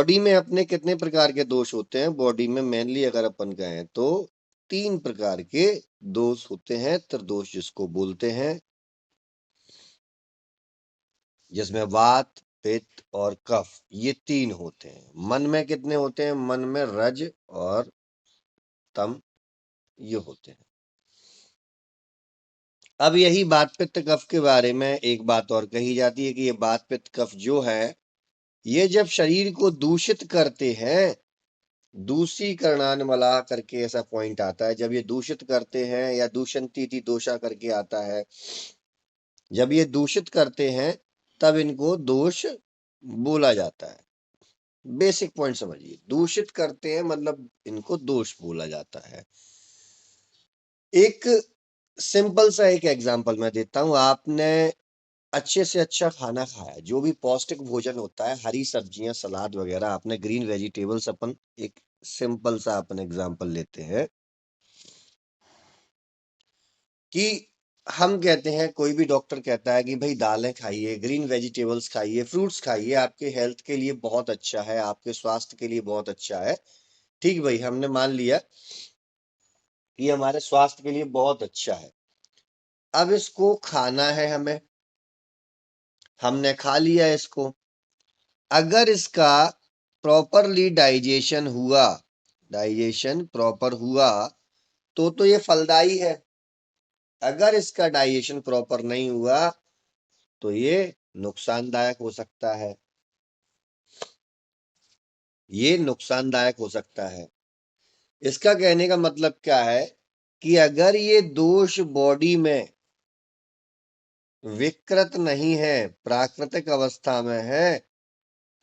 Body में अपने कितने प्रकार के दोष होते हैं? बॉडी में मेनली अगर अपन कहें तो 3 प्रकार के दोष होते हैं, त्रिदोष जिसको बोलते हैं, जिसमें वात, पित्त और कफ, ये 3 होते हैं। मन में कितने होते हैं? मन में रज और तम ये होते हैं। अब यही वात पित्त कफ के बारे में एक बात और कही जाती है कि ये वात पित्त कफ जो है, ये जब शरीर को दूषित करते हैं, दूषीकरणान्मला करके ऐसा पॉइंट आता है, जब ये दूषित करते हैं, या दूषंतीति दोषा करके आता है, जब ये दूषित करते हैं तब इनको दोष बोला जाता है। बेसिक पॉइंट समझिए, दूषित करते हैं मतलब इनको दोष बोला जाता है। एक सिंपल सा एक एग्जांपल मैं देता हूं। आपने अच्छे से अच्छा खाना खाया, जो भी पौष्टिक भोजन होता है, हरी सब्जियां, सलाद वगैरह, आपने ग्रीन वेजिटेबल्स, अपन एक सिंपल सा अपन एग्जांपल लेते हैं कि हम कहते हैं, कोई भी डॉक्टर कहता है कि भाई दालें खाइए, ग्रीन वेजिटेबल्स खाइए, फ्रूट्स खाइए, आपके हेल्थ के लिए बहुत अच्छा है, आपके स्वास्थ्य के लिए बहुत अच्छा है। ठीक भाई, हमने मान लिया कि हमारे स्वास्थ्य के लिए बहुत अच्छा है। अब इसको खाना है हमें, हमने खा लिया इसको। अगर इसका प्रॉपरली डाइजेशन हुआ, डाइजेशन प्रॉपर हुआ तो ये फलदायी है। अगर इसका डाइजेशन प्रॉपर नहीं हुआ तो ये नुकसानदायक हो सकता है, ये नुकसानदायक हो सकता है। इसका कहने का मतलब क्या है कि अगर ये दोष बॉडी में विकृत नहीं है, प्राकृतिक अवस्था में है,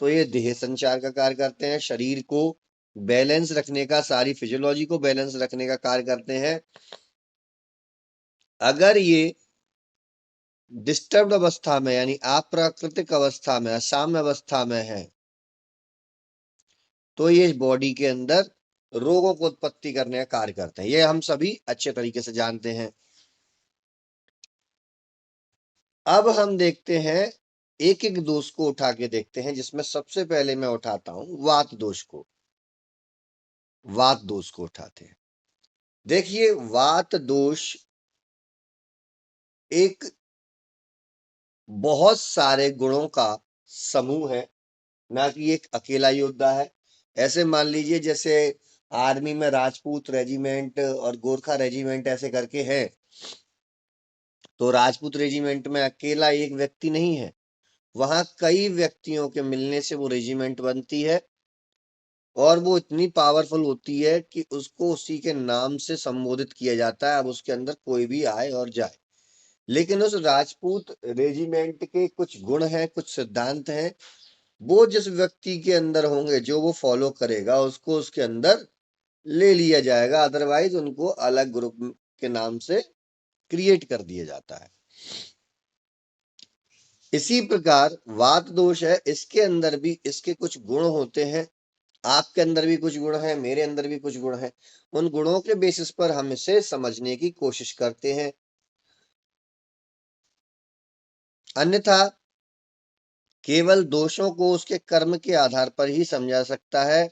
तो ये देह संचार का कार्य करते हैं, शरीर को बैलेंस रखने का, सारी फिजियोलॉजी को बैलेंस रखने का कार्य करते हैं। अगर ये डिस्टर्ब्ड अवस्था में, यानी अप्राकृतिक अवस्था में, असाम्य अवस्था में है, तो ये बॉडी के अंदर रोगों को उत्पत्ति करने का कार्य करते हैं। ये हम सभी अच्छे तरीके से जानते हैं। अब हम देखते हैं, एक एक दोष को उठा के देखते हैं, जिसमें सबसे पहले मैं उठाता हूं वात दोष को। वात दोष को उठाते हैं। देखिए, वात दोष एक बहुत सारे गुणों का समूह है, ना कि एक अकेला योद्धा है। ऐसे मान लीजिए जैसे आर्मी में राजपूत रेजिमेंट और गोरखा रेजिमेंट ऐसे करके है, तो राजपूत रेजिमेंट में अकेला एक व्यक्ति नहीं है, वहां कई व्यक्तियों के मिलने से वो रेजिमेंट बनती है, और वो इतनी पावरफुल होती है कि उसको उसी के नाम से संबोधित किया जाता है। अब उसके अंदर कोई भी आए और जाए, लेकिन उस राजपूत रेजिमेंट के कुछ गुण हैं, कुछ सिद्धांत हैं, वो जिस व्यक्ति के अंदर होंगे, जो वो फॉलो करेगा, उसको उसके अंदर ले लिया जाएगा, अदरवाइज उनको अलग ग्रुप के नाम से क्रिएट कर दिया जाता है। इसी प्रकार वात दोष है, इसके अंदर भी इसके कुछ गुण होते हैं। आपके अंदर भी कुछ गुण हैं, मेरे अंदर भी कुछ गुण हैं। उन गुणों के बेसिस पर हम इसे समझने की कोशिश करते हैं, अन्यथा केवल दोषों को उसके कर्म के आधार पर ही समझा सकता है,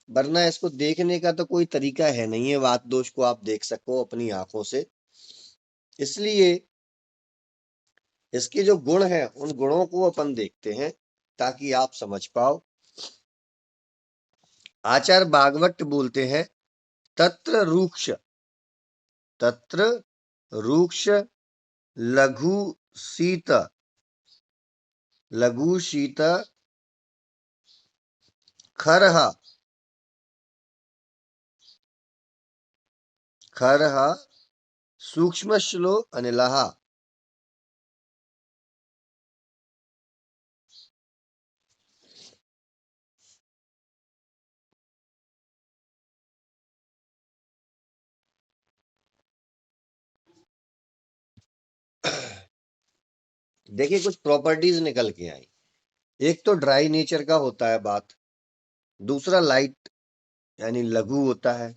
वरना इसको देखने का तो कोई तरीका है नहीं है, वात दोष को आप देख सको अपनी आंखों से। इसलिए इसके जो गुण हैं, उन गुणों को अपन देखते हैं ताकि आप समझ पाओ। आचार्य भागवत बोलते हैं, तत्र रूक्ष, तत्र रूक्ष लघु शीत, लघु शीत खरह, खरह सूक्ष्म श्लो अनिलः। देखिए, कुछ प्रॉपर्टीज निकल के आई। एक तो ड्राई नेचर का होता है बात, दूसरा लाइट यानी लघु होता है,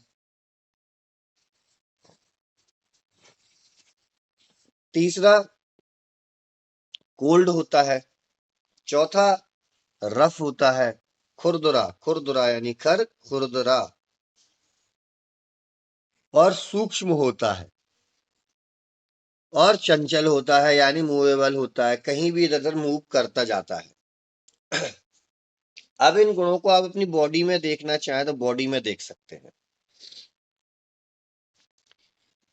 तीसरा कोल्ड होता है, चौथा रफ होता है, खुरदुरा, खुरदुरा यानी खर, खुरदुरा। और सूक्ष्म होता है और चंचल होता है, यानी मूवेबल होता है, कहीं भी इधर उधर मूव करता जाता है। अब इन गुणों को आप अपनी बॉडी में देखना चाहें तो बॉडी में देख सकते हैं।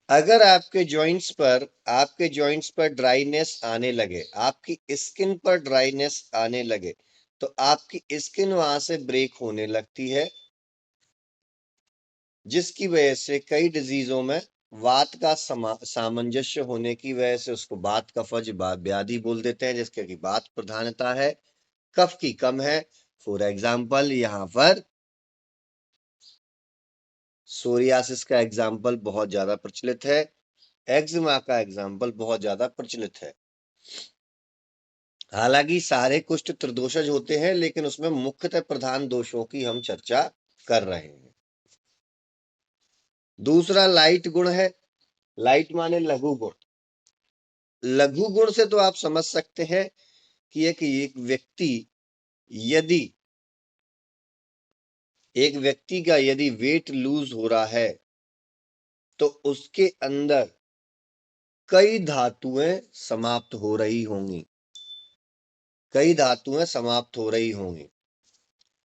अगर आपके जॉइंट्स पर ड्राइनेस आने लगे, आपकी स्किन पर ड्राइनेस आने लगे, तो आपकी स्किन वहां से ब्रेक होने लगती है, जिसकी वजह से कई डिजीजों में वात का सामंजस्य होने की वजह से उसको वात कफज व्याधि बोल देते हैं, जिसके की वात प्रधानता है, कफ की कम है। फॉर एग्जाम्पल यहाँ पर सोरियासिस का एग्जाम्पल बहुत ज्यादा प्रचलित है, एक्जिमा का एग्जाम्पल बहुत ज्यादा प्रचलित है। हालांकि सारे कुष्ठ त्रिदोषज होते हैं, लेकिन उसमें मुख्यतः प्रधान दोषों की हम चर्चा कर रहे हैं। दूसरा लाइट गुण है। लाइट माने लघु गुण। लघु गुण से तो आप समझ सकते हैं कि एक व्यक्ति यदि एक व्यक्ति का यदि वेट लूज हो रहा है तो उसके अंदर कई धातुएं समाप्त हो रही होंगी, कई धातुएं समाप्त हो रही होंगी।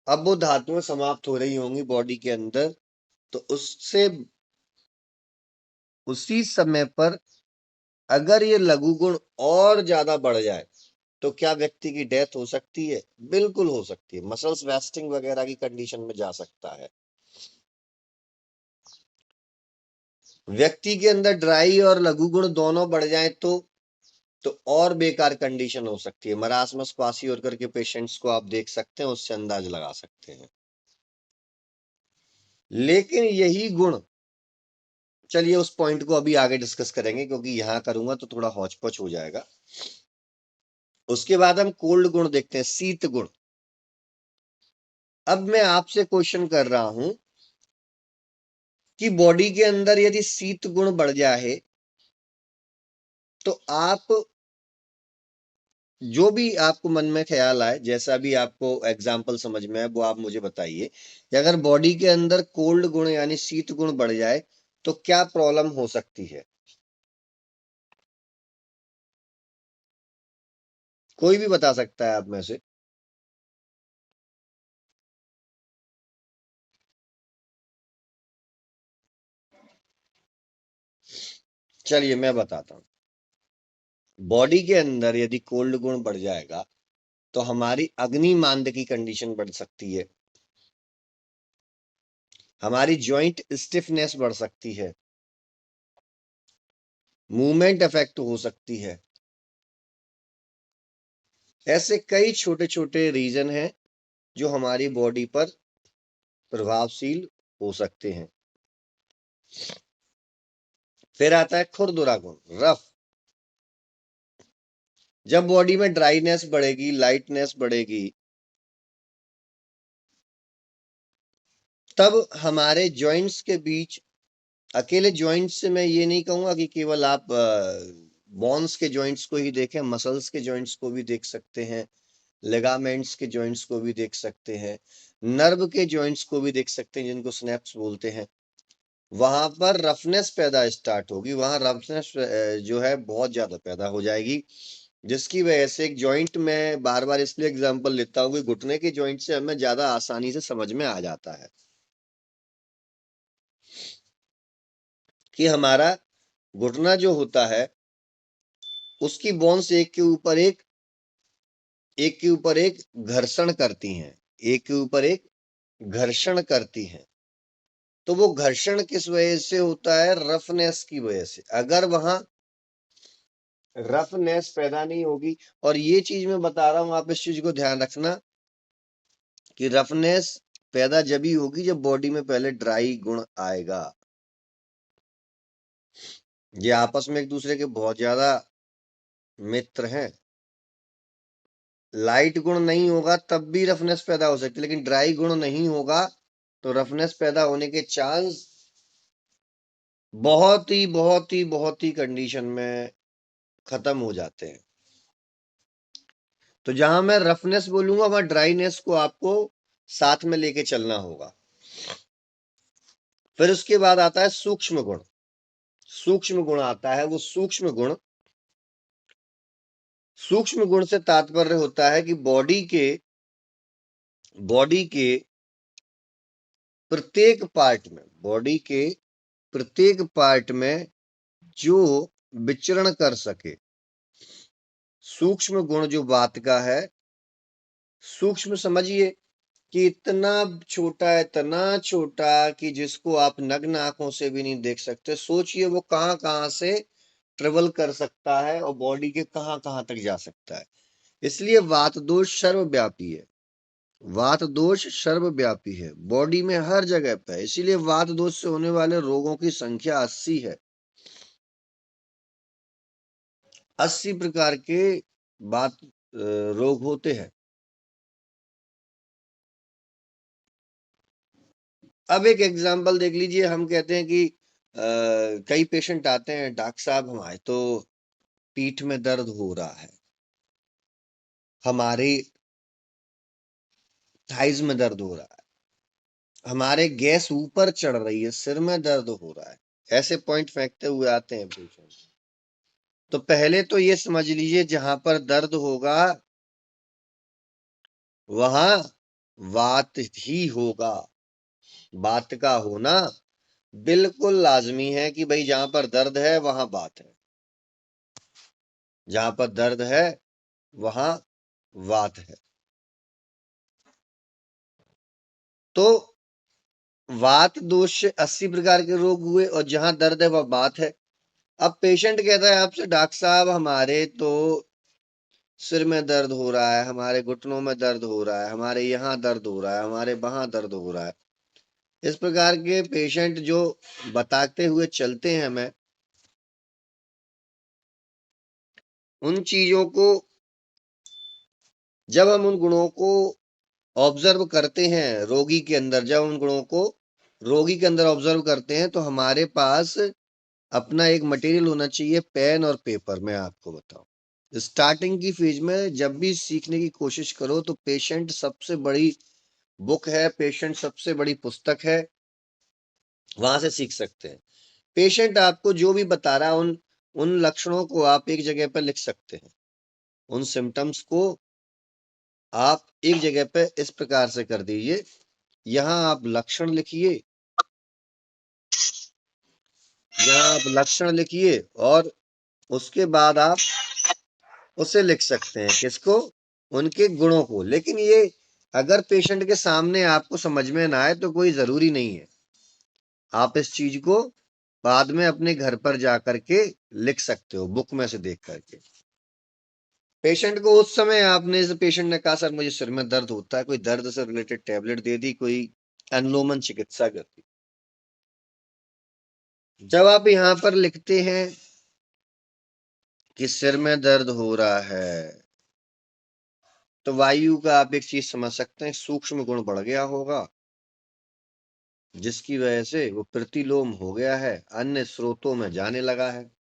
अब वो धातुएं समाप्त हो रही होंगी बॉडी के अंदर, तो उससे उसी समय पर अगर ये लघु गुण और ज्यादा बढ़ जाए तो क्या व्यक्ति की डेथ हो सकती है? बिल्कुल हो सकती है, मसल्स वेस्टिंग वगैरह की कंडीशन में जा सकता है। व्यक्ति के अंदर ड्राई और लघु गुण दोनों बढ़ जाए तो और बेकार कंडीशन हो सकती है। मरासमस क्वाशियोरकर के पेशेंट्स को आप देख सकते हैं, उससे अंदाज लगा सकते हैं। लेकिन यही गुण, चलिए उस पॉइंट को अभी आगे डिस्कस करेंगे, क्योंकि यहां करूंगा तो थोड़ा हौच पौच हो जाएगा। उसके बाद हम कोल्ड गुण देखते हैं, शीत गुण। अब मैं आपसे क्वेश्चन कर रहा हूं कि बॉडी के अंदर यदि शीत गुण बढ़ जाए तो आप जो भी आपको मन में ख्याल आए, जैसा भी आपको एग्जाम्पल समझ में आए, वो आप मुझे बताइए कि अगर बॉडी के अंदर कोल्ड गुण यानी शीत गुण बढ़ जाए तो क्या प्रॉब्लम हो सकती है? कोई भी बता सकता है आप में से। चलिए मैं बताता हूँ। बॉडी के अंदर यदि कोल्ड गुण बढ़ जाएगा तो हमारी अग्नि मांद की कंडीशन बढ़ सकती है, हमारी जॉइंट स्टिफनेस बढ़ सकती है, मूवमेंट इफेक्ट हो सकती है। ऐसे कई छोटे छोटे रीजन हैं जो हमारी बॉडी पर प्रभावशील हो सकते हैं। फिर आता है खुरदुरा गुण, रफ। जब बॉडी में ड्राईनेस बढ़ेगी, लाइटनेस बढ़ेगी, तब हमारे जॉइंट्स के बीच, अकेले जॉइंट्स से मैं ये नहीं कहूंगा कि केवल आप बोन्स के जॉइंट्स को ही देखें, मसल्स के जॉइंट्स को भी देख सकते हैं, लिगामेंट्स के जॉइंट्स को भी देख सकते हैं, नर्व के जॉइंट्स को भी देख सकते हैं, जिनको स्नैप्स बोलते हैं। वहां पर रफनेस पैदा स्टार्ट होगी, वहां रफनेस जो है बहुत ज्यादा पैदा हो जाएगी, जिसकी वजह से एक जॉइंट में बार बार इसलिए एग्जांपल लेता हूँ कि घुटने के जॉइंट से हमें ज्यादा आसानी से समझ में आ जाता है कि हमारा घुटना जो होता है उसकी बोन्स एक के ऊपर एक घर्षण करती हैं, एक के ऊपर एक घर्षण करती हैं। तो वो घर्षण किस वजह से होता है? रफनेस की वजह से। अगर वहां रफनेस पैदा नहीं होगी, और ये चीज मैं बता रहा हूं, आप इस चीज को ध्यान रखना कि रफनेस पैदा जब ही होगी जब बॉडी में पहले ड्राई गुण आएगा। ये आपस में एक दूसरे के बहुत ज्यादा मित्र हैं। लाइट गुण नहीं होगा तब भी रफनेस पैदा हो सकती है, लेकिन ड्राई गुण नहीं होगा तो रफनेस पैदा होने के चांस बहुत ही कंडीशन में खत्म हो जाते हैं। तो जहां मैं रफनेस बोलूंगा वहां ड्राईनेस को आपको साथ में लेके चलना होगा। फिर उसके बाद आता है सूक्ष्म गुण। सूक्ष्म गुण आता है, वो सूक्ष्म गुण से तात्पर्य होता है कि बॉडी के प्रत्येक पार्ट में जो विचरण कर सके। सूक्ष्म गुण जो बात का है, सूक्ष्म समझिए कि इतना छोटा कि जिसको आप नग्न आंखों से भी नहीं देख सकते। सोचिए वो कहां कहां से ट्रेवल कर सकता है और बॉडी के कहां कहां तक जा सकता है। इसलिए वात दोष सर्वव्यापी है। वात दोष सर्वव्यापी है, बॉडी में हर जगह पे है। इसीलिए वात दोष से होने वाले रोगों की संख्या 80 है। 80 प्रकार के वात रोग होते हैं। अब एक एग्जांपल देख लीजिए, हम कहते हैं कि कई पेशेंट आते हैं, डॉक्टर साहब हमारे तो पीठ में दर्द हो रहा है, हमारे थाइज में दर्द हो रहा है, हमारे गैस ऊपर चढ़ रही है, सिर में दर्द हो रहा है। ऐसे पॉइंट फेंकते हुए आते हैं पेशेंट। तो पहले तो ये समझ लीजिए जहां पर दर्द होगा वहां वात ही होगा। बात का होना बिल्कुल लाजमी है कि भाई जहां पर दर्द है वहां बात है, जहां पर दर्द है वहां वात है। तो वात दोष से 80 प्रकार के रोग हुए और जहां दर्द है वह बात है। अब पेशेंट कहता है आपसे, डॉक्टर साहब हमारे तो सिर में दर्द हो रहा है, हमारे घुटनों में दर्द हो रहा है, हमारे यहाँ दर्द हो रहा है, हमारे वहां दर्द हो रहा है। इस प्रकार के पेशेंट जो बताते हुए चलते हैं हमें, उन चीजों को जब हम उन गुणों को ऑब्जर्व करते हैं रोगी के अंदर, जब उन गुणों को रोगी के अंदर ऑब्जर्व करते हैं तो हमारे पास अपना एक मटेरियल होना चाहिए, पेन और पेपर। मैं आपको बताऊं, स्टार्टिंग की फेज में जब भी सीखने की कोशिश करो तो पेशेंट सबसे बड़ी बुक है, पेशेंट सबसे बड़ी पुस्तक है, वहां से सीख सकते हैं। पेशेंट आपको जो भी बता रहा है उन लक्षणों को आप एक जगह पर लिख सकते हैं। उन सिम्टम्स को आप एक जगह पे इस प्रकार से कर दीजिए, यहां आप लक्षण लिखिए, यहां आप लक्षण लिखिए और उसके बाद आप उसे लिख सकते हैं, किसको? उनके गुणों को। लेकिन ये अगर पेशेंट के सामने आपको समझ में ना आए तो कोई जरूरी नहीं है, आप इस चीज को बाद में अपने घर पर जाकर के लिख सकते हो बुक में से देख करके। पेशेंट को उस समय आपने, पेशेंट ने कहा सर मुझे सिर में दर्द होता है, कोई दर्द से रिलेटेड टेबलेट दे दी, कोई अनुलोमन चिकित्सा कर दी। जब आप यहाँ पर लिखते हैं कि सिर में दर्द हो रहा है, तो वायु का आप एक चीज समझ सकते हैं, सूक्ष्म गुण बढ़ गया होगा, जिसकी वजह से वो प्रतिलोम हो गया है, अन्य स्रोतों में जाने लगा है।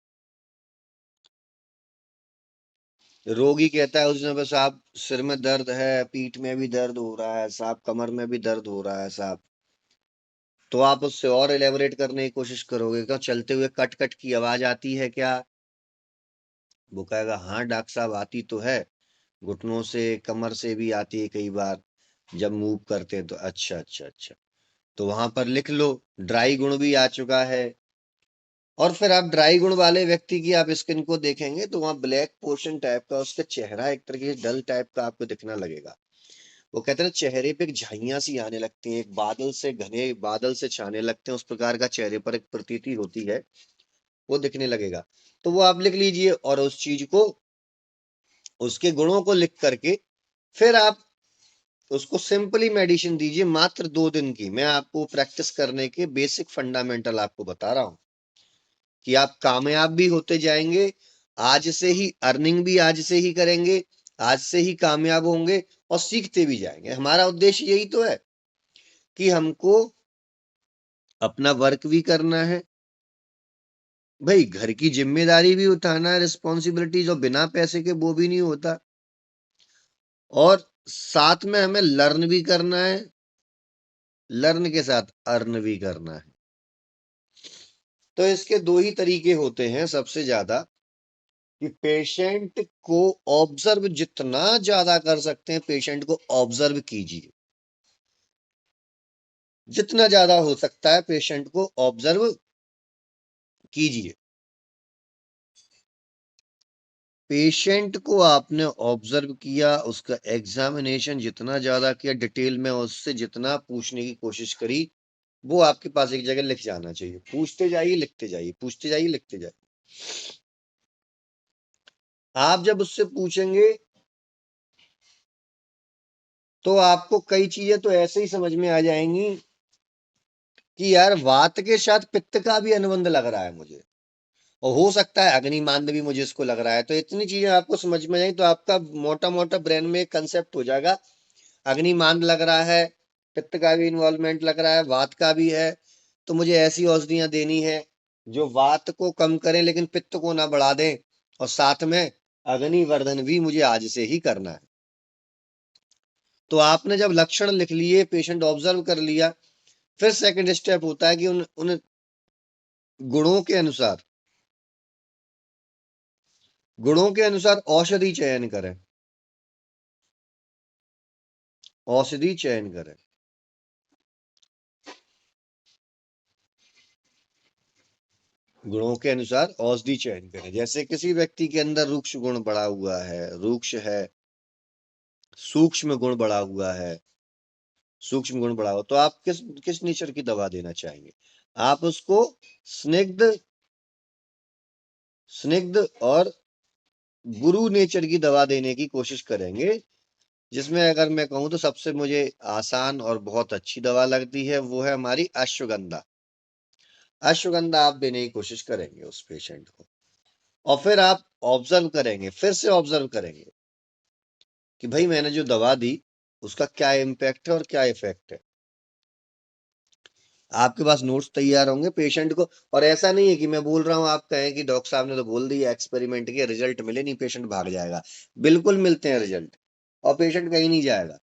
रोगी कहता है उसने, बस साहब सिर में दर्द है, पीठ में भी दर्द हो रहा है साहब, कमर में भी दर्द हो रहा है साहब। तो आप उससे और एलेबोरेट करने की कोशिश करोगे, क्या चलते हुए कट कट की आवाज आती है क्या? वो कहेगा हाँ डॉक्टर साहब आती तो है, घुटनों से कमर से भी आती है कई बार जब मूव करते हैं तो। अच्छा अच्छा अच्छा, तो वहां पर लिख लो ड्राई गुण भी आ चुका है। और फिर आप ड्राई गुण वाले व्यक्ति की आप स्किन को देखेंगे तो वहां ब्लैक पोर्शन टाइप का उसका चेहरा एक तरह से डल टाइप का आपको दिखना लगेगा। वो कहते हैं चेहरे पे एक झाइयां सी आने लगती हैं, एक बादल से घने बादल से छाने लगते हैं, उस प्रकार का चेहरे पर एक प्रतीति होती है, वो दिखने लगेगा। तो वो आप लिख लीजिए और उस चीज को, उसके गुणों को लिख करके फिर आप उसको सिंपली मेडिसिन दीजिए, मात्र 2 दिन की। मैं आपको प्रैक्टिस करने के बेसिक फंडामेंटल आपको बता रहा हूं कि आप कामयाब भी होते जाएंगे। आज से ही अर्निंग भी आज से ही करेंगे, आज से ही कामयाब होंगे और सीखते भी जाएंगे। हमारा उद्देश्य यही तो है कि हमको अपना वर्क भी करना है, भाई घर की जिम्मेदारी भी उठाना है, रिस्पॉन्सिबिलिटीज, और बिना पैसे के वो भी नहीं होता, और साथ में हमें लर्न भी करना है, लर्न के साथ अर्न भी करना है। तो इसके दो ही तरीके होते हैं सबसे ज्यादा, कि पेशेंट को ऑब्जर्व जितना ज्यादा कर सकते हैं पेशेंट को ऑब्जर्व कीजिए, जितना ज्यादा हो सकता है पेशेंट को ऑब्जर्व कीजिए। पेशेंट को आपने ऑब्जर्व किया, उसका एग्जामिनेशन जितना ज्यादा किया, डिटेल में उससे जितना पूछने की कोशिश करी, वो आपके पास एक जगह लिख जाना चाहिए। पूछते जाइए लिखते जाइए, पूछते जाइए लिखते जाइए। आप जब उससे पूछेंगे तो आपको कई चीजें तो ऐसे ही समझ में आ जाएंगी कि यार वात के साथ पित्त का भी अनुबंध लग रहा है मुझे, और हो सकता है अग्निमांद भी मुझे इसको लग रहा है। तो इतनी चीजें आपको समझ में आई तो आपका मोटा मोटा ब्रेन में एक कंसेप्ट हो जाएगा, अग्निमांद लग रहा है, पित्त का भी इन्वॉल्वमेंट लग रहा है, वात का भी है, तो मुझे ऐसी औषधियां देनी है जो वात को कम करें लेकिन पित्त को ना बढ़ा दें, और साथ में अग्निवर्धन भी मुझे आज से ही करना है। तो आपने जब लक्षण लिख लिए, पेशेंट ऑब्जर्व कर लिया, फिर सेकंड स्टेप होता है कि उन उन गुणों के अनुसार, गुणों के अनुसार औषधि चयन करें, औषधि चयन करें। गुणों के अनुसार औषधि चयन करें। जैसे किसी व्यक्ति के अंदर रूक्ष गुण बढ़ा हुआ है, रूक्ष है, सूक्ष्म गुण बढ़ा हुआ है, सूक्ष्म गुण बढ़ा हुआ, तो आप किस किस नेचर की दवा देना चाहेंगे? आप उसको स्निग्ध, स्निग्ध और गुरु नेचर की दवा देने की कोशिश करेंगे, जिसमें अगर मैं कहूं तो सबसे मुझे आसान और बहुत अच्छी दवा लगती है वो है हमारी अश्वगंधा। अश्वगंधा आप देने की कोशिश करेंगे उस पेशेंट को, और फिर आप ऑब्जर्व करेंगे, फिर से ऑब्जर्व करेंगे कि भाई मैंने जो दवा दी उसका क्या इम्पैक्ट है और क्या इफेक्ट है। आपके पास नोट्स तैयार होंगे पेशेंट को, और ऐसा नहीं है कि मैं बोल रहा हूं आप कहें कि डॉक्टर साहब ने तो बोल दिया एक्सपेरिमेंट के रिजल्ट मिले नहीं पेशेंट भाग जाएगा। बिल्कुल मिलते हैं रिजल्ट, और पेशेंट कहीं नहीं जाएगा।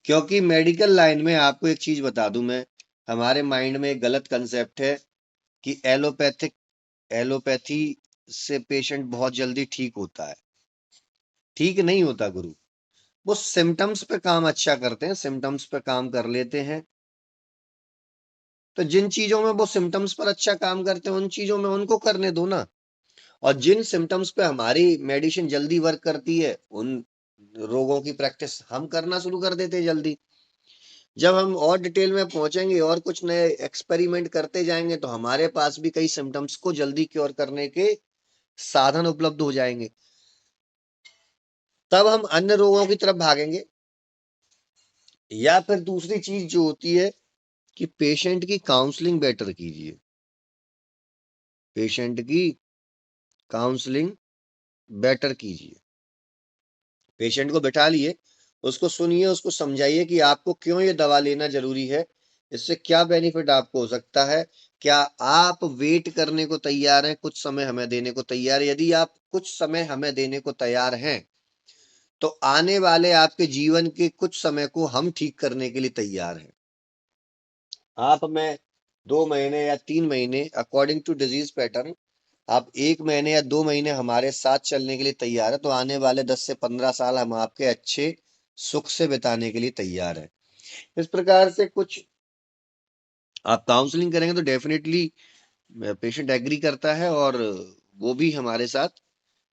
क्योंकि मेडिकल लाइन में आपको एक चीज बता दूं मैं, हमारे माइंड में एक गलत कंसेप्ट है कि एलोपैथी से पेशेंट बहुत जल्दी ठीक होता है। ठीक नहीं होता गुरु, वो सिम्टम्स पे काम अच्छा करते हैं, सिम्टम्स पे काम कर लेते हैं। तो जिन चीजों में वो सिम्टम्स पर अच्छा काम करते हैं उन चीजों में उनको करने दो ना, और जिन सिम्टम्स पे हमारी मेडिसिन जल्दी वर्क करती है उन रोगों की प्रैक्टिस हम करना शुरू कर देते हैं जल्दी। जब हम और डिटेल में पहुंचेंगे और कुछ नए एक्सपेरिमेंट करते जाएंगे तो हमारे पास भी कई सिम्टम्स को जल्दी क्योर करने के साधन उपलब्ध हो जाएंगे, तब हम अन्य रोगों की तरफ भागेंगे। या फिर दूसरी चीज जो होती है कि पेशेंट की काउंसलिंग बेटर कीजिए, पेशेंट की काउंसलिंग बेटर कीजिए। पेशेंट को बैठा लिए, उसको सुनिए, उसको समझाइए कि आपको क्यों ये दवा लेना जरूरी है, इससे क्या बेनिफिट आपको हो सकता है, क्या आप वेट करने को तैयार हैं, कुछ समय हमें देने को तैयार है? यदि आप कुछ समय हमें देने को तैयार हैं तो आने वाले आपके जीवन के कुछ समय को हम ठीक करने के लिए तैयार हैं। आप हमें 2 महीने या 3 महीने अकॉर्डिंग टू डिजीज पैटर्न, आप 1 महीने या 2 महीने हमारे साथ चलने के लिए तैयार है, तो आने वाले 10 से 15 साल हम आपके अच्छे सुख से बिताने के लिए तैयार है। इस प्रकार से कुछ आप काउंसलिंग करेंगे तो डेफिनेटली पेशेंट एग्री करता है और वो भी हमारे साथ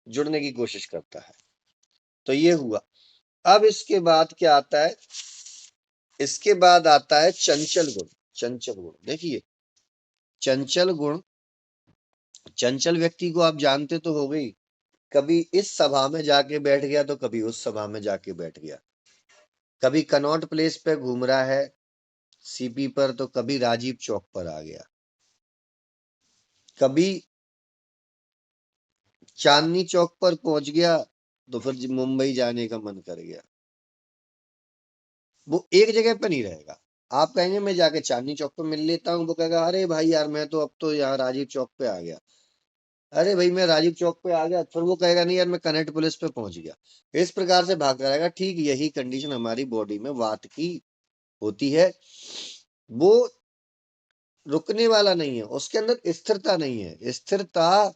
जुड़ने की कोशिश करता है। तो ये हुआ। अब इसके बाद क्या आता है? इसके बाद आता है चंचल गुण। चंचल गुण देखिए, चंचल गुण, चंचल व्यक्ति को आप जानते तो हो गई, कभी इस सभा में जाके बैठ गया तो कभी उस सभा में जाके बैठ गया, कभी कनॉट प्लेस पे घूम रहा है सीपी पर तो कभी राजीव चौक पर आ गया, कभी चांदनी चौक पर पहुंच गया तो फिर मुंबई जाने का मन कर गया। वो एक जगह पे नहीं रहेगा। आप कहेंगे मैं जाके चांदनी चौक पे मिल लेता हूँ, वो कहेगा अरे भाई यार मैं तो अब तो यहाँ राजीव चौक पे आ गया। अरे भाई मैं राजीव चौक पे आ गया, फिर वो कहेगा नहीं यार मैं कनेक्ट पुलिस पे पहुंच गया। इस प्रकार से भागता रहेगा। ठीक यही कंडीशन हमारी बॉडी में वात की होती है। वो रुकने वाला नहीं है, उसके अंदर स्थिरता नहीं है, स्थिरता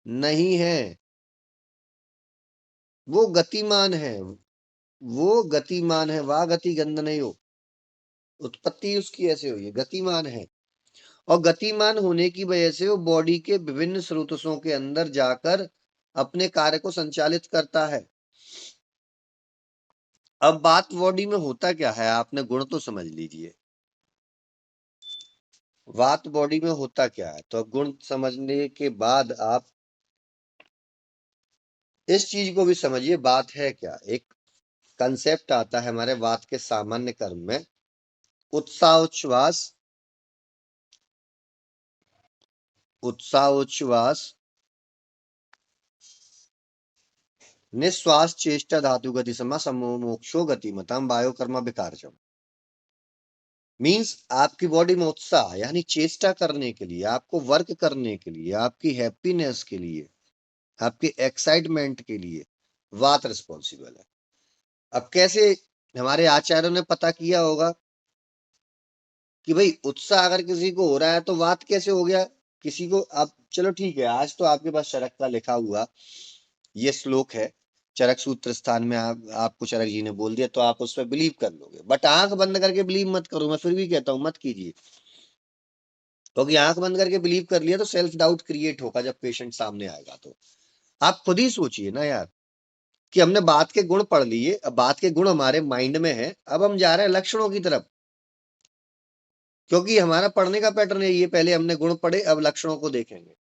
नहीं है, वो गतिमान है, वो गतिमान है, वाह गति गंध नहीं हो, उत्पत्ति उसकी ऐसे हुई है, गतिमान है। और गतिमान होने की वजह से वो बॉडी के विभिन्न स्रोतों के अंदर जाकर अपने कार्य को संचालित करता है। अब बात बॉडी में होता क्या है, आपने गुण तो समझ लीजिए, बात बॉडी में होता क्या है, तो गुण समझने के बाद आप इस चीज को भी समझिए, बात है क्या। एक कंसेप्ट आता है हमारे बात के सामान्य कर्म में, उत्साह उच्छ्वास, उत्साह उच्छ्वास, निश्वास चेष्टा धातु गति समा समो मोक्षो गति मतम वायुकर्म विकारजम। मीन्स आपकी बॉडी में उत्साह यानी चेष्टा करने के लिए, आपको वर्क करने के लिए, आपकी हैप्पीनेस के लिए, आपके एक्साइटमेंट के लिए वात रिस्पॉन्सिबल है। अब कैसे हमारे आचार्यों ने पता किया होगा कि भाई उत्साह अगर किसी को हो रहा है तो वात कैसे हो गया किसी को। अब चलो ठीक है, आज तो आपके पास चरक का लिखा हुआ ये श्लोक है, चरक सूत्र स्थान में आपको चरक जी ने बोल दिया तो आप उस पर बिलीव कर लोगे, बट आंख बंद करके बिलीव मत करो, मैं फिर भी कहता हूं मत कीजिए, क्योंकि आंख बंद करके बिलीव कर लिया तो सेल्फ डाउट क्रिएट होगा जब पेशेंट सामने आएगा। तो आप खुद ही सोचिए ना यार, कि हमने बात के गुण पढ़ लिए, अब बात के गुण हमारे माइंड में है, अब हम जा रहे हैं लक्षणों की तरफ, क्योंकि हमारा पढ़ने का पैटर्न है ये, पहले हमने गुण पढ़े अब लक्षणों को देखेंगे।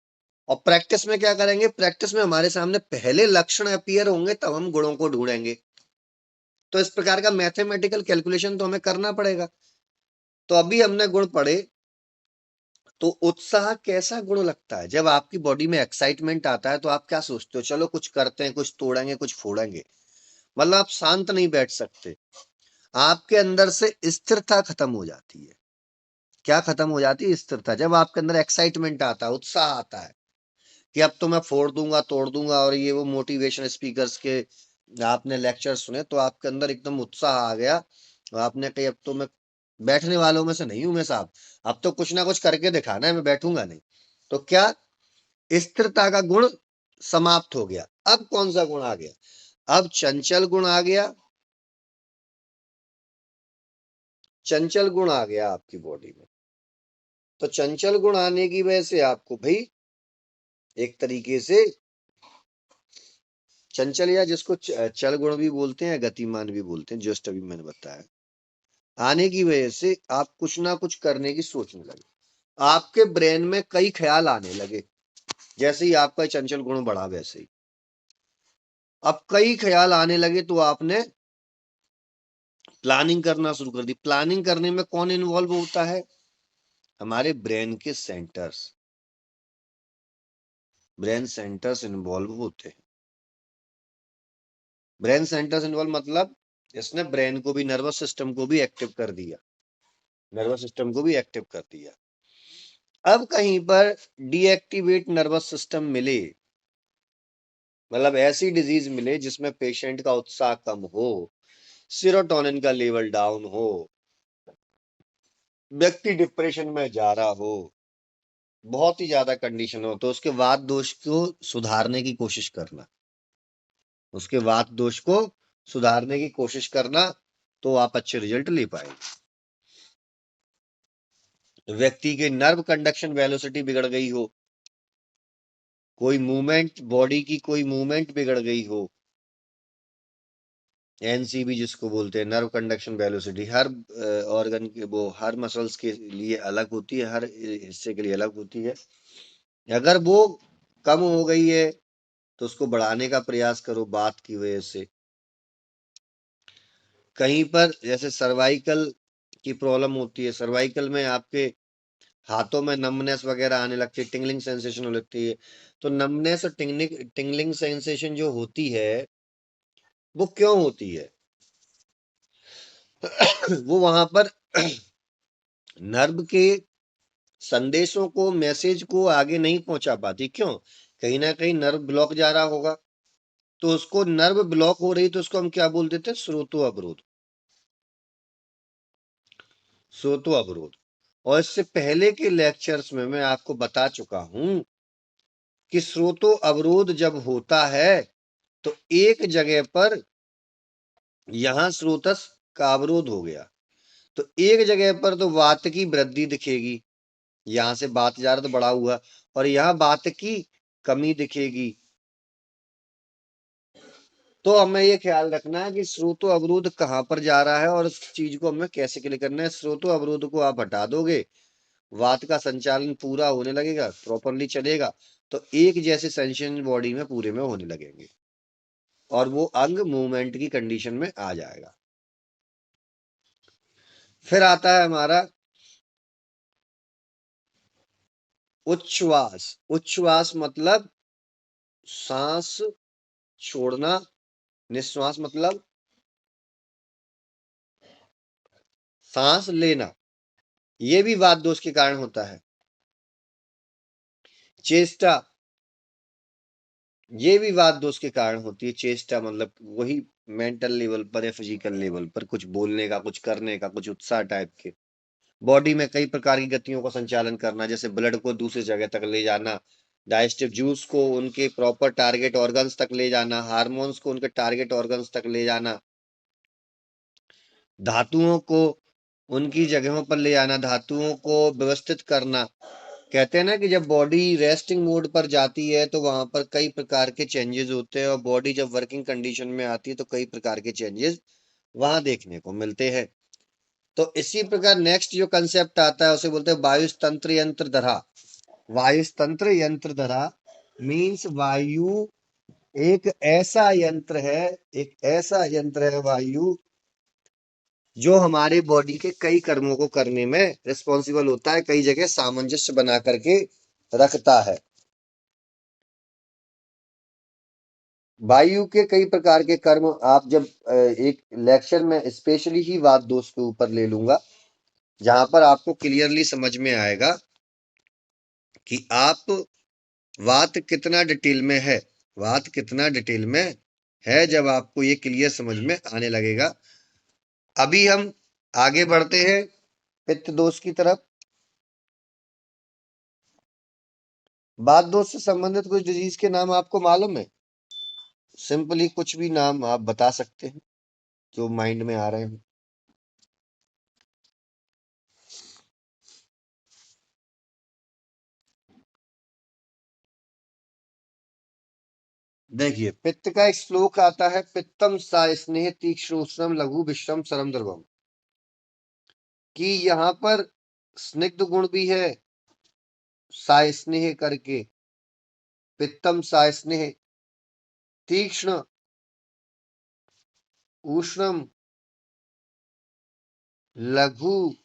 और प्रैक्टिस में क्या करेंगे, प्रैक्टिस में हमारे सामने पहले लक्षण अपीयर होंगे तब हम गुणों को ढूंढेंगे। तो इस प्रकार का मैथमेटिकल कैलकुलेशन तो हमें करना पड़ेगा। तो अभी हमने गुण पढ़े, तो उत्साह कैसा गुण लगता है, जब आपकी बॉडी में एक्साइटमेंट आता है तो आप क्या सोचते हो, चलो कुछ करते हैं, कुछ तोड़ेंगे, कुछ फोड़ेंगे, मतलब आप शांत नहीं बैठ सकते, आपके अंदर से स्थिरता खत्म हो जाती है। क्या खत्म हो जाती है, स्थिरता। जब आपके अंदर एक्साइटमेंट आता है, उत्साह आता है कि अब तो मैं फोड़ दूंगा, तोड़ दूंगा, और ये वो मोटिवेशन स्पीकर्स के आपने लेक्चर सुने तो आपके अंदर एकदम उत्साह आ गया, और आपने कही अब तो मैं बैठने वालों में से नहीं हूं मैं साहब, अब तो कुछ ना कुछ करके दिखाना है, मैं बैठूंगा नहीं। तो क्या, स्थिरता का गुण समाप्त हो गया। अब कौन सा गुण आ गया, अब चंचल गुण आ गया, चंचल गुण आ गया आपकी बॉडी में। तो चंचल गुण आने की वजह से आपको भाई एक तरीके से चंचल, या जिसको चल गुण भी बोलते हैं, गतिमान भी बोलते हैं, जस्ट अभी मैंने बताया, आने की वजह से आप कुछ ना कुछ करने की सोचने लगे, आपके ब्रेन में कई ख्याल आने लगे, जैसे ही आपका चंचल गुण बढ़ा वैसे ही अब कई ख्याल आने लगे, तो आपने प्लानिंग करना शुरू कर दी। प्लानिंग करने में कौन इन्वॉल्व होता है, हमारे ब्रेन के सेंटर्स, ब्रेन सेंटर्स इन्वॉल्व होते हैं। ब्रेन सेंटर्स इन्वॉल्व मतलब इसने ब्रेन को भी, नर्वस सिस्टम को भी एक्टिव कर दिया, नर्वस सिस्टम को भी एक्टिव कर दिया। अब कहीं पर डीएक्टिवेट नर्वस सिस्टम मिले, मतलब ऐसी डिजीज मिले जिसमें पेशेंट का उत्साह कम हो, सीरोटोनिन का लेवल डाउन हो, व्यक्ति डिप्रेशन में जा रहा हो, बहुत ही ज्यादा कंडीशन हो, तो उसके वात दोष को सुधारने की कोशिश करना, उसके वात दोष को सुधारने की कोशिश करना, तो आप अच्छे रिजल्ट ले पाएंगे। व्यक्ति के नर्व कंडक्शन वेलोसिटी बिगड़ गई हो, कोई मूवमेंट, बॉडी की कोई मूवमेंट बिगड़ गई हो, एनसीबी जिसको बोलते हैं, नर्व कंडक्शन वेलोसिटी, हर ऑर्गन के, वो हर मसल्स के लिए अलग होती है, हर हिस्से के लिए अलग होती है। अगर वो कम हो गई है तो उसको बढ़ाने का प्रयास करो बात की वजह से। कहीं पर जैसे सर्वाइकल की प्रॉब्लम होती है, सर्वाइकल में आपके हाथों में नमनेस वगैरह आने लगती है, टिंगलिंग सेंसेशन हो लगती है, तो नमनेस और टिंगलिंग सेंसेशन जो होती है वो क्यों होती है, वो वहां पर नर्व के संदेशों को, मैसेज को आगे नहीं पहुंचा पाती, क्यों, कहीं ना कहीं नर्व ब्लॉक जा रहा होगा, तो उसको नर्व ब्लॉक हो रही तो उसको हम क्या बोल देते हैं, स्रोतो अवरोध, स्रोतो अवरोध। और इससे पहले के लेक्चर्स में मैं आपको बता चुका हूं कि स्रोतो अवरोध जब होता है तो एक जगह पर यहां स्रोतस का अवरोध हो गया तो एक जगह पर तो वात की वृद्धि दिखेगी, यहां से बात जा रहा तो बड़ा हुआ, और यहां बात की कमी दिखेगी। तो हमें ये ख्याल रखना है कि स्रोतो अवरोध कहां पर जा रहा है और उस चीज को हमें कैसे क्लियर करना है। स्रोतो अवरोध को आप हटा दोगे, वात का संचालन पूरा होने लगेगा, प्रॉपरली चलेगा, तो एक जैसे सेंसेशन बॉडी में पूरे में होने लगेंगे और वो अंग मूवमेंट की कंडीशन में आ जाएगा। फिर आता है हमारा उच्छ्वास। उच्छ्वास मतलब सांस छोड़ना, निश्वास मतलब सांस लेना। ये भी वात दोष के कारण होता है। चेष्टा, ये भी वात दोष के कारण होती है। चेष्टा मतलब वही मेंटल लेवल पर या फिजिकल लेवल पर कुछ बोलने का, कुछ करने का, कुछ उत्साह टाइप के। बॉडी में कई प्रकार की गतियों का संचालन करना, जैसे ब्लड को दूसरी जगह तक ले जाना, डाइजेस्टिव जूस को उनके प्रॉपर टारगेट ऑर्गन्स तक ले जाना, हार्मोन्स को उनके टारगेट ऑर्गन्स तक ले जाना, धातुओं को उनकी जगहों पर ले आना, धातुओं को व्यवस्थित करना। कहते हैं ना कि जब बॉडी रेस्टिंग मोड पर जाती है तो वहां पर कई प्रकार के चेंजेस होते हैं, और बॉडी जब वर्किंग कंडीशन में आती है तो कई प्रकार के चेंजेस वहां देखने को मिलते हैं। तो इसी प्रकार नेक्स्ट जो कंसेप्ट आता है उसे बोलते हैं वायुतंत्र यंत्र धरा। वायुतंत्र यंत्र धरा मीन्स वायु एक ऐसा यंत्र है, एक ऐसा यंत्र है वायु जो हमारे बॉडी के कई कर्मों को करने में रिस्पॉन्सिबल होता है, कई जगह सामंजस्य बना करके रखता है। वायु के कई प्रकार के कर्म आप जब एक लेक्चर में स्पेशली ही वात दोष के ऊपर ले लूंगा, जहां पर आपको क्लियरली समझ में आएगा कि आप वात कितना डिटेल में है, वात कितना डिटेल में है, जब आपको ये क्लियर समझ में आने लगेगा। अभी हम आगे बढ़ते हैं पित्त दोष की तरफ। वात दोष से संबंधित कुछ डिजीज के नाम आपको मालूम है? सिंपली कुछ भी नाम आप बता सकते हैं जो माइंड में आ रहे हैं। देखिए, पित्त का एक श्लोक आता है, पित्तम सा स्नेह तीक्ष्ण लघु विश्रम सरम द्रवम, कि यहाँ पर स्निग्ध गुण भी है, सा स्नेह करके, पित्तम सा स्नेह, तीक्ष्ण, उष्णम, लघु,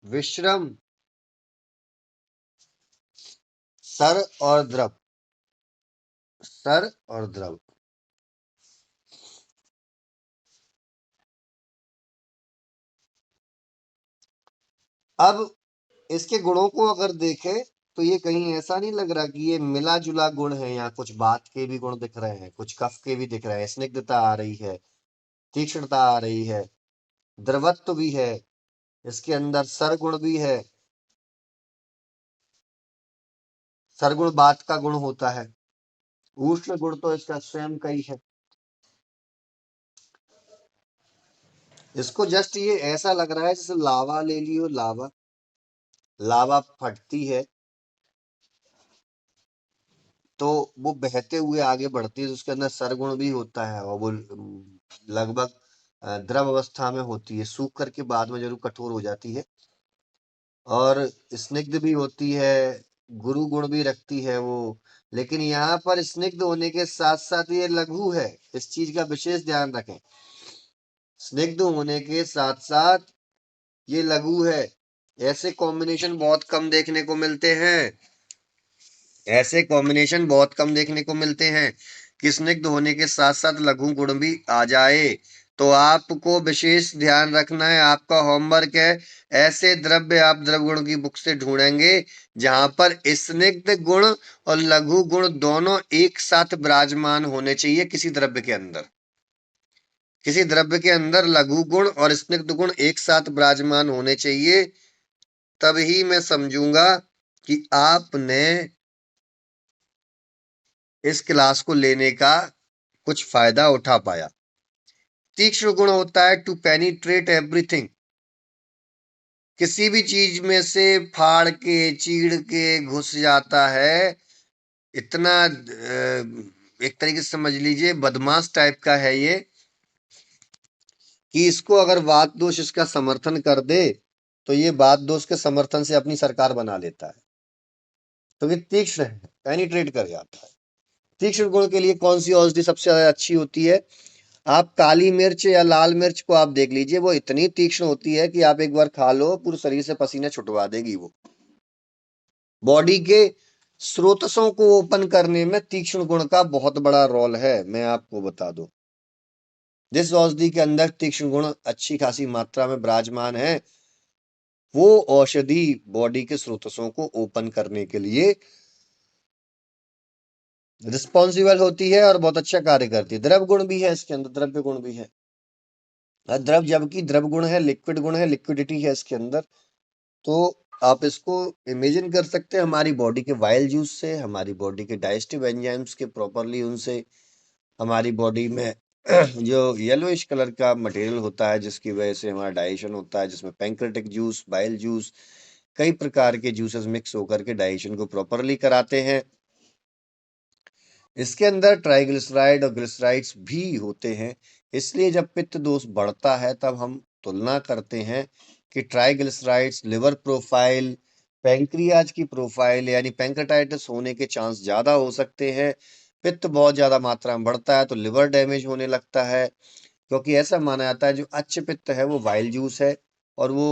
विश्रम, सर और द्रव, सर और द्रव। अब इसके गुणों को अगर देखें तो ये कहीं ऐसा नहीं लग रहा कि ये मिला जुला गुण है, यहाँ कुछ बात के भी गुण दिख रहे हैं, कुछ कफ के भी दिख रहे हैं, स्निग्धता आ रही है, तीक्ष्णता आ रही है, द्रवत्व भी है, इसके अंदर सरगुण भी है। सरगुण बात का गुण होता है, उष्ण गुण तो इसका स्वयं का ही है। इसको जस्ट ये ऐसा लग रहा है जैसे लावा ले लियो, लावा, लावा फटती है तो वो बहते हुए आगे बढ़ती है, तो उसके अंदर सरगुण भी होता है, और वो लगभग द्रव अवस्था में होती है, सूख करके बाद में जरूर कठोर हो जाती है, और स्निग्ध भी होती है, गुरु गुण भी रखती है वो। लेकिन यहाँ पर स्निग्ध होने के साथ साथ ये लघु है, इस चीज का विशेष ध्यान रखें। स्निग्ध होने के साथ साथ ये लघु है। ऐसे कॉम्बिनेशन बहुत कम देखने को मिलते हैं, ऐसे कॉम्बिनेशन बहुत कम देखने को मिलते हैं कि स्निग्ध होने के साथ साथ लघु गुण भी आ जाए। तो आपको विशेष ध्यान रखना है, आपका होमवर्क है, ऐसे द्रव्य आप द्रव गुण की बुक से ढूंढेंगे जहां पर स्निग्ध गुण और लघु गुण दोनों एक साथ विराजमान होने चाहिए किसी द्रव्य के अंदर। किसी द्रव्य के अंदर लघु गुण और स्निग्ध गुण एक साथ विराजमान होने चाहिए, तभी मैं समझूंगा कि आपने इस क्लास को लेने का कुछ फायदा उठा पाया। तीक्ष्ण गुण होता है टू पेनिट्रेट एवरीथिंग, किसी भी चीज में से फाड़ के चीड़ के घुस जाता है। इतना एक तरीके से समझ लीजिए बदमाश टाइप का है ये, कि इसको अगर वाद दोष इसका समर्थन कर दे तो ये वाद दोष के समर्थन से अपनी सरकार बना लेता है। तो ये तीक्ष्ण है, पेनिट्रेट कर जाता है। तीक्ष्ण गुण के लिए कौन सी औषधि सबसे ज्यादा अच्छी होती है? आप काली मिर्च या लाल मिर्च को आप देख लीजिए, वो इतनी तीक्ष्ण होती है कि आप एक बार खा लो पूरे शरीर से पसीना छुटवा देगी। वो बॉडी के स्रोतसों को ओपन करने में तीक्ष्ण गुण का बहुत बड़ा रोल है, मैं आपको बता दूं। जिस औषधि के अंदर तीक्ष्ण गुण अच्छी खासी मात्रा में विराजमान है, वो औषधि बॉडी के स्रोतसों को ओपन करने के लिए रिस्पॉन्सिबल होती है और बहुत अच्छा कार्य करती है। द्रव गुण भी है इसके अंदर, द्रव्य गुण भी है। द्रव जबकि द्रव गुण है, लिक्विड गुण है, लिक्विडिटी है इसके अंदर। तो आप इसको इमेजिन कर सकते हैं हमारी बॉडी के वाइल जूस से, हमारी बॉडी के डाइजेस्टिव एंजाइम्स के प्रॉपरली उनसे, हमारी बॉडी में जो येलोइश कलर का मटेरियल होता है जिसकी वजह से हमारा डाइजेशन होता है, जिसमें पैंक्रेटिक जूस, बाइल जूस, कई प्रकार के जूसेस मिक्स होकर के डाइजेशन को प्रॉपरली कराते हैं। इसके अंदर ट्राइग्लिसराइड और ग्लिसराइड्स भी होते हैं। इसलिए जब पित्त दोष बढ़ता है तब हम तुलना करते हैं कि ट्राइग्लिसराइड्स लिवर प्रोफाइल, पैंक्रियाज की प्रोफाइल यानी पैंक्रेटाइटिस होने के चांस ज्यादा हो सकते हैं। पित्त बहुत ज्यादा मात्रा में बढ़ता है तो लिवर डैमेज होने लगता है, क्योंकि ऐसा माना जाता है जो अच्छ पित्त है वो वाइल जूस है और वो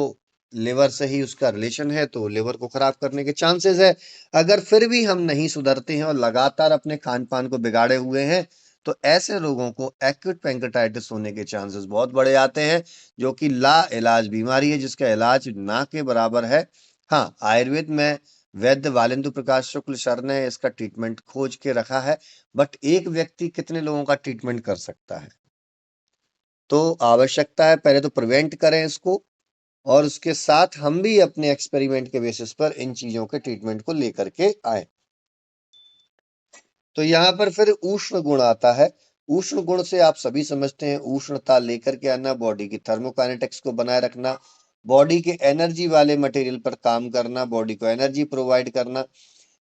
लिवर से ही उसका रिलेशन है, तो लिवर को खराब करने के चांसेस है। अगर फिर भी हम नहीं सुधरते हैं और लगातार अपने खान पान को बिगाड़े हुए हैं तो ऐसे लोगों को एक्यूट पैंक्रेटाइटिस होने के चांसेस बहुत बड़े आते हैं, जो कि ला इलाज बीमारी है जिसका इलाज ना के बराबर है। हाँ, आयुर्वेद में वैद्य वालेंद्र प्रकाश शुक्ल सर ने इसका ट्रीटमेंट खोज के रखा है, बट एक व्यक्ति कितने लोगों का ट्रीटमेंट कर सकता है? तो आवश्यकता है पहले तो प्रिवेंट करें इसको, और उसके साथ हम भी अपने एक्सपेरिमेंट के बेसिस पर इन चीजों के ट्रीटमेंट को लेकर के आए। तो यहाँ पर फिर उष्ण गुण आता है। उष्ण गुण से आप सभी समझते हैं, उष्णता लेकर के आना, बॉडी की थर्मोकाइनेटिक्स को बनाए रखना, बॉडी के एनर्जी वाले मटेरियल पर काम करना, बॉडी को एनर्जी प्रोवाइड करना,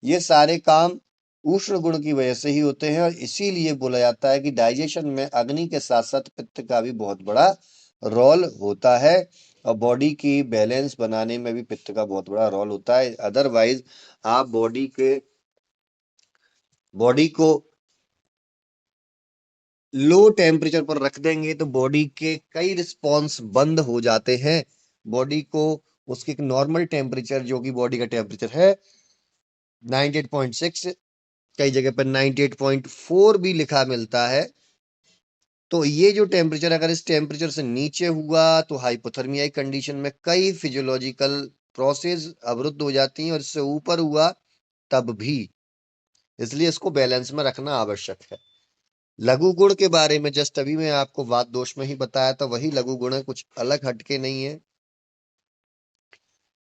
ये सारे काम उष्ण गुण की वजह से ही होते हैं। और इसीलिए बोला जाता है कि डाइजेशन में अग्नि के साथ साथ पित्त का भी बहुत बड़ा रोल होता है, और बॉडी की बैलेंस बनाने में भी पित्त का बहुत बड़ा रोल होता है। अदरवाइज आप बॉडी को लो टेम्परेचर पर रख देंगे तो बॉडी के कई रिस्पॉन्स बंद हो जाते हैं। बॉडी को उसके एक नॉर्मल टेम्परेचर, जो कि बॉडी का टेम्परेचर है 98.6, कई जगह पर 98.4 भी लिखा मिलता है। तो ये जो टेम्परेचर, अगर इस टेम्परेचर से नीचे हुआ तो हाइपोथर्मिया की कंडीशन में कई फिजियोलॉजिकल प्रोसेस अवरुद्ध हो जाती हैं, और इससे ऊपर हुआ तब भी। इसलिए इसको बैलेंस में रखना आवश्यक है। लघु गुण के बारे में जस्ट अभी मैं आपको वात दोष में ही बताया था, वही लघु गुण है, कुछ अलग हटके नहीं है।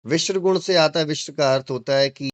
विश्र गुण से आता है, विश्र का अर्थ होता है कि